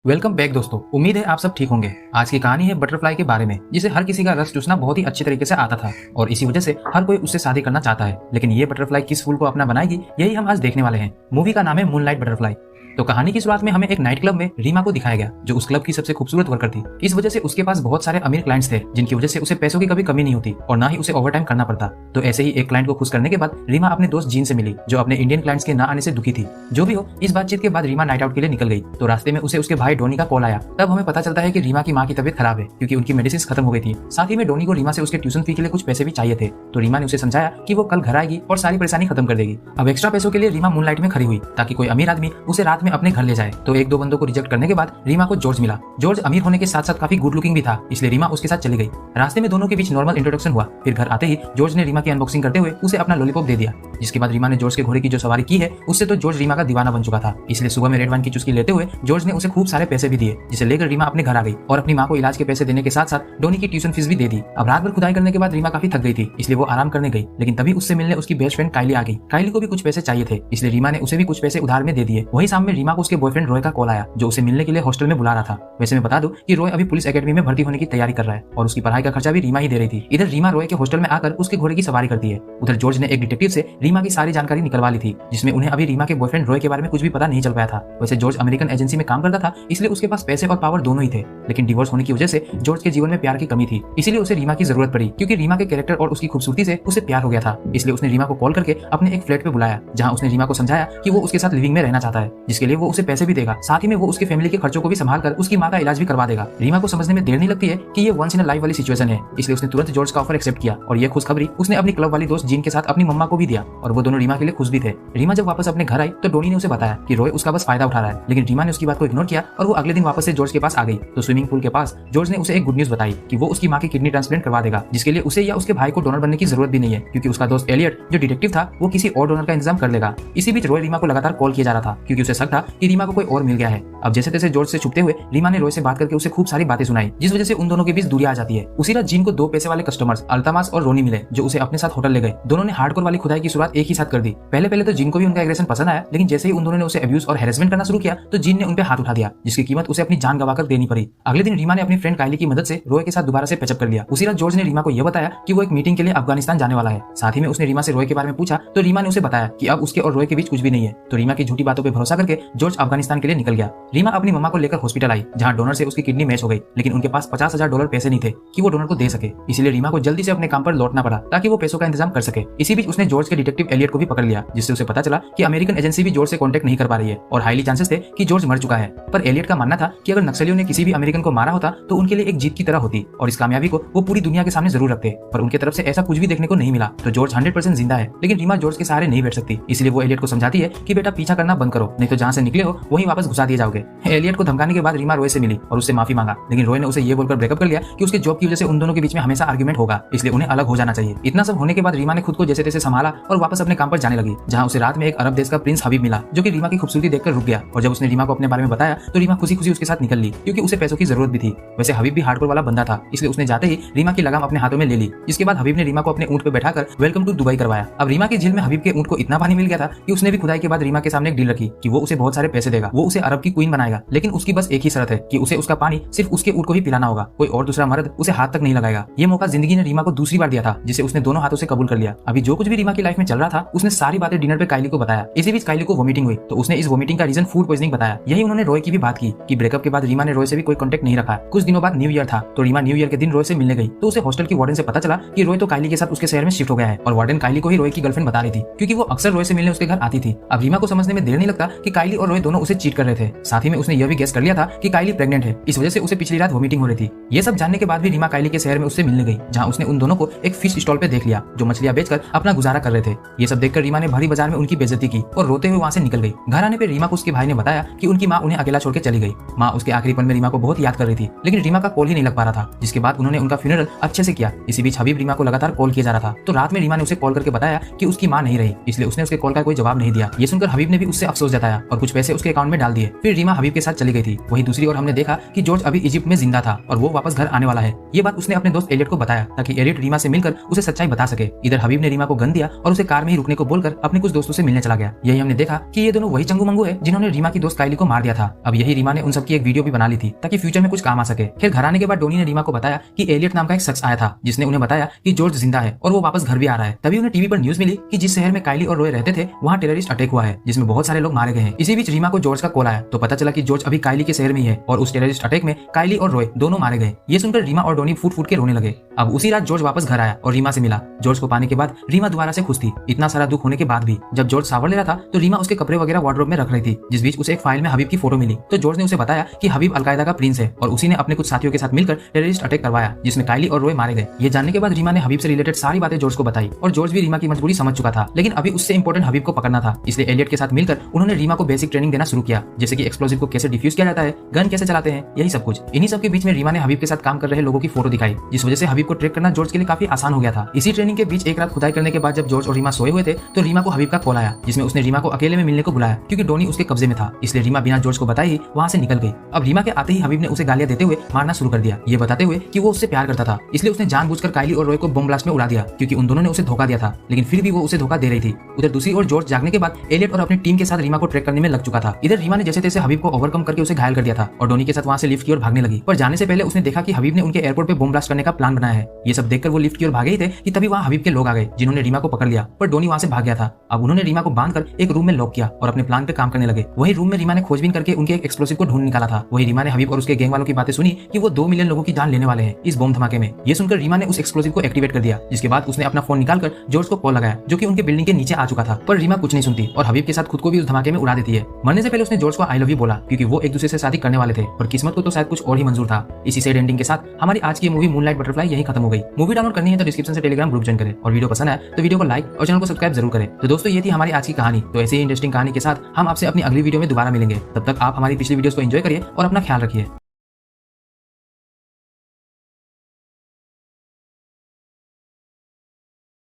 Welcome back दोस्तों। उम्मीद है आप सब ठीक होंगे। आज की कहानी है बटरफ्लाई के बारे में, जिसे हर किसी का रस चूसना बहुत ही अच्छी तरीके से आता था और इसी वजह से हर कोई उससे शादी करना चाहता है। लेकिन ये बटरफ्लाई किस फूल को अपना बनाएगी, यही हम आज देखने वाले हैं। मूवी का नाम है मूनलाइट बटरफ्लाई। तो कहानी की शुरुआत में हमें एक नाइट क्लब में रीमा को दिखाया गया, जो उस क्लब की सबसे खूबसूरत वर्कर थी। इस वजह से उसके पास बहुत सारे अमीर क्लाइंट्स थे, जिनकी वजह से उसे पैसों की कभी कमी नहीं होती और ना ही उसे ओवरटाइम करना पड़ता। तो ऐसे ही एक क्लाइंट को खुश करने के बाद रीमा अपने दोस्त जीन से मिली, जो अपने इंडियन क्लाइंट्स के ना आने से दुखी थी। जो भी हो, इस बातचीत के बाद रीमा नाइट आउट के लिए निकल गई। तो रास्ते में उसे उसके भाई डोनी का कॉल आया। तब हमें पता चलता है कि रीमा की माँ की तबीयत खराब है, क्योंकि उनकी मेडिसिन खत्म हो गई थी। साथ ही में डोनी को रीमा से उसके ट्यूशन फी के लिए कुछ पैसे भी चाहिए थे। तो रीमा ने उसे समझाया कि वो कल घर आएगी और सारी परेशानी खत्म कर देगी। अब एक्स्ट्रा पैसों के लिए रीमा मूनलाइट में खड़ी हुई, ताकि कोई अमीर आदमी उसे रात में अपने घर ले जाए। तो एक दो बंदों को रिजेक्ट करने के बाद रीमा को जॉर्ज मिला। जॉर्ज अमीर होने के साथ साथ काफी गुड लुकिंग भी था, इसलिए रीमा उसके साथ चली गई। रास्ते में दोनों के बीच नॉर्मल इंट्रोडक्शन हुआ। फिर घर आते ही जॉर्ज ने रीमा की अनबॉक्सिंग करते हुए उसे अपना लॉलीपॉप दे दिया। जिसके बाद रीमा ने जॉर्ज के घोड़े की जो सवारी की है, उससे तो जॉर्ज रीमा का दीवाना बन चुका था। इसलिए सुबह में रेड वाइन की चुस्की लेते हुए जॉर्ज ने उसे खूब सारे पैसे भी दिए, जिसे लेकर रीमा अपने घर आ गई और अपनी माँ को इलाज के पैसे देने के साथ साथ डोनी की ट्यूशन फीस भी दे दी। अब रात भर खुदाई करने के बाद रीमा काफी थक गई थी, इसलिए वो आराम करने गई। लेकिन तभी उससे मिलने उसकी बेस्ट फ्रेंड काइली आ गई। काइली को भी कुछ पैसे चाहिए थे, इसलिए रीमा ने उसे भी कुछ पैसे उधार में दे दिए। वही शाम में रीमा को उसके बॉयफ्रेंड रॉय का कॉल आया, जो उसे मिलने के लिए हॉस्टल में बुला रहा था। वैसे मैं बता दूं कि रॉय अभी पुलिस एकेडमी में भर्ती होने की तैयारी कर रहा है और उसकी पढ़ाई का खर्चा भी रीमा ही दे रही थी। इधर रीमा रॉय के हॉस्टल में आकर उसके घोड़े की सवारी करती है। उधर जॉर्ज ने एक डिटेक्टिव से रीमा की सारी जानकारी निकलवा ली थी, जिसमें उन्हें अभी रीमा के बॉयफ्रेंड रॉय के बारे में कुछ भी पता नहीं चल पाया था। वैसे जॉर्ज अमेरिकन एजेंसी में काम करता था, इसलिए उसके पास पैसे और पावर दोनों ही थे। लेकिन डिवोर्स होने की वजह से जॉर्ज के जीवन में प्यार की कमी थी, इसीलिए उसे रीमा की जरूरत पड़ी। क्योंकि रीमा के कैरेक्टर और उसकी खूबसूरती से उसे प्यार हो गया था, इसलिए उसने रीमा को कॉल करके अपने एक फ्लैट पे बुलाया, जहां उसने रीमा को समझाया कि वो उसके साथ लिविंग में रहना चाहता है, जिसके लिए वो उसे पैसे भी देगा। साथ ही में वो उसके फैमिली के खर्चों को भी संभाल कर उसकी माँ का इलाज भी करवा देगा। रीमा को समझने में देर नहीं लगती है कि ये वंस इन अ लाइफ वाली सिचुएशन है, इसलिए उसने तुरंत जॉर्ज का ऑफर एक्सेप्ट किया और ये खुशखबरी उसने अपनी क्लब वाली दोस्त जीन के साथ अपनी मम्मा को भी दिया और वो दोनों रीमा के लिए खुश भी थे। रीमा जब वापस अपने घर आई तो डोनी ने उसे बताया कि रॉय उसका बस फायदा उठा रहा है, लेकिन रीमा ने उसकी बात को इग्नोर किया और वो अगले दिन वापस से जॉर्ज के पास आ गई। तो स्विमिंग पूल के पास जॉर्ज ने उसे एक गुड न्यूज बताई कि वो उसकी माँ की किडनी ट्रांसप्लांट करवा देगा, जिसके लिए उसे या उसके भाई को डोनर बनने की जरूरत भी नहीं है, क्योंकि उसका दोस्त एलियट जो डिटेक्टिव था वो किसी और डोनर का इंतजाम कर लेगा। इसी बीच रॉय रीमा को लगातार कॉल किया जा रहा था, क्योंकि उसे शक था कि रीमा को कोई और मिल गया है। अब जैसे तैसे जॉर्ज से छुपते हुए रीमा ने रॉय से बात करके उसे खूब सारी बातें सुनाई, जिस वजह से उन दोनों के बीच दूरी आ जाती है। उसी रात जीन को दो पैसे वाले कस्टमर्स अल्तामास और रोनी मिले, जो उसे अपने साथ होटल ले गए। दोनों ने हार्डकोर वाली खुदाई की शुरुआत एक ही साथ कर दी। पहले तो जीन को भी उनका एग्रेशन पसंद आया, लेकिन जैसे ही उन दोनों ने उसे अब्यूज और हैरेसमेंट करना शुरू किया तो जीन ने उन पे हाथ उठा दिया, जिसकी कीमत उसे अपनी जान गंवाकर देनी पड़ी। अगले दिन रीमा ने अपनी फ्रेंड काइली की मदद से रॉय के साथ दोबारा से पैचअप कर लिया। उसी रात जॉर्ज ने रीमा को यह बताया कि वो एक मीटिंग के लिए अफगानिस्तान जाने वाला है। साथ ही में उसने रीमा से रॉय के बारे में पूछा तो रीमा ने उसे बताया कि अब उसके और रॉय के बीच कुछ भी नहीं है। तो रीमा की झूठी बातों पर भरोसा करके जॉर्ज अफगानिस्तान के लिए निकल गया। रीमा अपनी मम्मा को लेकर हॉस्पिटल आई, जहाँ डोनर से उसकी किडनी मैच हो गई, लेकिन उनके पास $50,000 पैसे नहीं थे कि वो डोनर को दे सके। इसलिए रीमा को जल्दी से अपने काम पर लौटना पड़ा ताकि वो पैसों का इंतजाम कर सके। इसी बीच उसने जॉर्ज के डिटेक्टिव एलियट को भी पकड़ लिया, जिससे उसे पता चला कि अमेरिकन एजेंसी भी जॉर्ज से कांटेक्ट नहीं कर पा रही है और हाईली चांसेस थे कि जॉर्ज मर चुका है। पर एलियट का मानना था कि अगर नक्सलियों ने किसी भी अमेरिकन को मारा होता तो उनके लिए एक जीत की तरह होती और इस कामयाबी को वो पूरी दुनिया के सामने जरूर रखते। पर उनके तरफ से ऐसा कुछ भी देखने को नहीं मिला। तो जॉर्ज 100% जिंदा है, लेकिन रीमा जॉर्ज के सहारे नहीं बैठ सकती। इसलिए वो एलियट को समझाती है कि बेटा पीछा करना बंद करो, नहीं तो जहाँ से निकले हो वहीं वापस घुसा दिए जाओगे। एलियट को धमकाने के बाद रीमा रॉय से मिली और उससे माफी मांगा, लेकिन रॉय ने उसे ये बोलकर ब्रेकअप कर लिया कि उसके जॉब की वजह से उन दोनों के बीच में हमेशा आर्ग्यूमेंट होगा, इसलिए उन्हें अलग हो जाना चाहिए। इतना सब होने के बाद रीमा ने खुद को जैसे तैसे संभाला और वापस अपने काम पर जाने लगी, जहाँ उसे रात में एक अरब देश का प्रिंस हबीब मिला, जो कि रीमा की खूबसूरती देखकर रुक गया। और जब उसने रीमा को अपने बारे में बताया तो रीमा खुशी खुशी उसके साथ निकल ली, क्योंकि उसे पैसों की जरूरत भी थी। वैसे हबीब भी हार्डकोर वाला बंदा था, इसलिए उसने जाते ही रीमा की लगाम अपने हाथों में ले ली। जिसके बाद हबीब ने रीमा को अपने ऊंट पे बैठाकर वेलकम टू दुबई करवाया। अब रीमा की झील में हबीब के ऊंट को इतना पानी मिल गया था कि उसने भी खुदाई के बाद रीमा के सामने एक डील रखी कि वो उसे बहुत सारे पैसे देगा, वो उसे अरब की क्वीन बनाएगा, लेकिन उसकी बस एक ही शर्त है कि उसे उसका पानी सिर्फ उसके ऊंट को ही पिलाना होगा, कोई और दूसरा मर्द उसे हाथ तक नहीं लगाएगा। ये मौका जिंदगी ने रीमा को दूसरी बार दिया था, जिसे उसने दोनों हाथों से कबूल कर लिया। अभी जो कुछ भी रीमा की लाइफ में चल रहा था उसने सारी बातें डिनर पे काइली को बताया। इसी बीच काइली को वोमिटिंग हुई तो उसने इस वोमिटिंग का रीजन फूड पॉइजनिंग बताया। यही उन्होंने रॉय की भी बात की कि ब्रेकअप के बाद रीमा ने रॉय से भी कोई कांटेक्ट नहीं रखा। कुछ दिनों बाद न्यू ईयर था तो रीमा न्यू ईयर के दिन रॉय से मिलने गई, तो उसे हॉस्टल की वार्डन से पता चला कि रॉय तो काइली के साथ उसके शहर में शिफ्ट हो गया है और वार्डन काइली को ही रॉय की गर्लफ्रेंड बता रही थी, क्योंकि वो अक्सर रॉय से मिलने उसके घर आती थी। अब रीमा को समझने में देर नहीं लगता कि काइली और रॉय दोनों उसे चीट कर रहे थे। साथ ही में उसने यह भी गेस कर लिया था कि काइली प्रेग्नेंट है, इस वजह से उसे पिछली रात वोमिटिंग हो रही थी। ये सब जानने के बाद भी रीमा काइली के शहर में उससे मिलने गई, जहाँ उसने उन दोनों को एक फिश स्टॉल पे देख लिया, जो मछलियां बेचकर अपना गुजारा कर रहे थे। ये सब देखकर रीमा ने भरी बाजार में उनकी बेइज्जती की और रोते हुए वहाँ से निकल गई। घर आने पर रीमा को उसके भाई ने बताया कि उनकी माँ उन्हें अकेला छोड़ के चली गई। माँ उसके आखिरी पल में रीमा को बहुत याद कर रही थी, लेकिन रीमा का कॉल ही नहीं लग पा रहा था, जिसके बाद उन्होंने उनका फ्यूनरल अच्छे से किया। इसी बीच हबीब रीमा को लगातार कॉल किया जा रहा था, तो रात में रीमा ने उसे कॉल करके बताया कि उसकी माँ नहीं रही, इसलिए उसने उसके कॉल का कोई जवाब नहीं दिया। ये सुनकर हबीब ने भी उससे अफसोस जताया और कुछ पैसे उसके अकाउंट में डाल दिए। फिर रीमा हबीब के साथ चली गई थी। वहीं दूसरी ओर हमने देखा कि जॉर्ज अभी इजिप्ट में जिंदा था और वो वापस घर आने वाला है। ये बात उसने अपने दोस्त एलियट को बताया ताकि एलियट रीमा से मिलकर उसे सच्चाई बता सके। इधर हबीब ने रीमा को गन दिया और उसे कार में ही रुकने को बोलकर अपने कुछ दोस्तों से मिलने चला गया। यही हमने देखा कि ये दोनों वही चंगू मंगू है जिन्होंने रीमा की दोस्त काइली को मार दिया था। अब यही रीमा ने उन सबकी एक वीडियो भी बना ली थी ताकि फ्यूचर में कुछ काम आ सके। फिर घर आने के बाद डोनी ने रीमा को बताया कि एलियट नाम का एक शख्स आया था जिसने उन्हें बताया कि जॉर्ज जिंदा है और वो वापस घर भी आ रहा है। तभी उन्हें टीवी पर न्यूज मिली कि जिस शहर में काइली और रॉय रहते थे वहाँ टेररिस्ट अटैक हुआ है जिसमें बहुत सारे लोग मारे गए हैं। इसी बीच रीमा को जॉर्ज का कॉल आया तो पता चला कि जॉर्ज अभी काइली के शहर में ही है और उस टेररिस्ट अटैक में काइली और रॉय दोनों मारे गए। ये सुनकर रीमा और डोनी फूट फूट के रोने लगे। अब उसी रात जॉर्ज वापस घर आया और रीमा से मिला। जॉर्ज को पाने के बाद रीमा दोबारा से खुश थी। इतना सारा दुख होने के बाद भी जब जॉर्ज शावर ले रहा था तो रीमा उसके कपड़े वगैरह वार्डरोब में रख रही थी। जिस बीच उसे एक फाइल में हबीब की फोटो मिली तो जॉर्ज ने उसे बताया कि हबीब अलकायदा का प्रिंस है और उसी ने अपने कुछ साथियों के साथ मिलकर टेररिस्ट अटैक करवाया जिसमें काइली और रॉय मारे गए। ये जानने के बाद रीमा ने हबीब से रिलेटेड सारी बातें जॉर्ज को बताई और जॉर्ज भी रीमा की मजबूरी समझ चुका था, लेकिन अभी उससे इंपॉर्टेंट हबीब को पकड़ना था। इसलिए एलियट के साथ मिलकर उन्होंने रीमा को बेसिक ट्रेनिंग देना शुरू किया, जैसे कि एक्सप्लोजिव को कैसे डिफ्यूज किया जाता है, गन कैसे चलाते हैं, यही सब कुछ। इन्हीं सब के बीच में रीमा ने हबीब के साथ काम कर रहे लोगों की फोटो दिखाई, जिस वजह से हबीब को ट्रैक करना जॉर्ज के लिए काफी आसान हो गया था। इसी ट्रेनिंग के बीच एक रात खुदाई करने के बाद जब जॉर्ज और रीमा सोए हुए थे तो रीमा को हबीब का कॉल आया जिसमें उसने रीमा को अकेले में मिलने को बुलाया क्योंकि डोनी उसके कब्जे में था। इसलिए रीमा बिना जॉर्ज को बताए ही वहाँ से निकल गई। अब रीमा के आते ही हबीब ने उसे गालियां देते हुए मारना शुरू कर दिया, ये बताते हुए कि वो उससे प्यार करता था। इसलिए उसने जानबूझकर काइली और रॉय को बम ब्लास्ट में उड़ा दिया क्योंकि उन दोनों ने उसे धोखा दिया था, लेकिन फिर भी वो उसे धोखा दे रही थी। उधर दूसरी ओर जॉर्ज जागने के बाद एलियट और अपनी टीम के साथ रीमा को ट्रैक करने में लग चुका था। इधर रीमा ने जैसे तैसे हबीब को ओवरकम करके उसे घायल कर दिया था और डोनी के साथ वहाँ से लिफ्ट की ओर भागने लगी। पर जाने से पहले उसने देखा कि हबीब ने उनके एयरपोर्ट पे बम ब्लास्ट करने का प्लान बनाया है। ये सब देखकर वो लिफ्ट की ओर भागे ही थे कि तभी वहाँ हबीब के लोग आ गए जिन्होंने रीमा को पकड़ लिया, पर डोनी वहाँ से भाग गया था। अब उन्होंने रीमा को बांधकर एक रूम में लॉक किया और अपने प्लान पे काम करने लगे। वही रूम में रीमा ने खोजबीन करके उनके एक एक्सप्लोसिव को ढूंढ निकाला था। वही रीमा ने हबीब और उसके गैंग वालों की बातें सुनी कि वो 2 मिलियन लोगों की जान लेने वाले हैं इस बम धमाके में। ये सुनकर रीमा ने उस एक्सप्लोसिव को एक्टिवेट कर दिया, जिसके बाद उसने अपना फोन निकालकर जॉर्ज को कॉल लगाया जो कि उनके बिल्डिंग के नीचे आ चुका था। पर रीमा कुछ नहीं सुनती और हबीब के साथ खुद को भी उस धमाके में उड़ा देती है। मरने से पहले उसने जॉर्ज को आई लव यू बोला क्योंकि वो एक दूसरे से शादी करने वाले थे, पर किस्मत को तो शायद कुछ और ही मंजूर था। इसी सैड एंडिंग के साथ हमारी आज की मूवी मूनलाइट बटरफ्लाई यही खत्म हो गई। मूवी डाउनलोड करनी है तो डिस्क्रिप्शन से टेलीग्राम ग्रुप ज्वाइन करें और वीडियो पसंद आए तो वीडियो को लाइक और चैनल को सब्सक्राइब जरूर करें। तो दोस्तों ये थी हमारी आज की कहानी। तो ऐसे ही इंटरेस्टिंग कहानी के साथ हम आपसे अपनी अगली वीडियो में दोबारा मिलेंगे। तब तक आप हमारी पिछली वीडियोस को एंजॉय करिए और अपना ख्याल रखिए।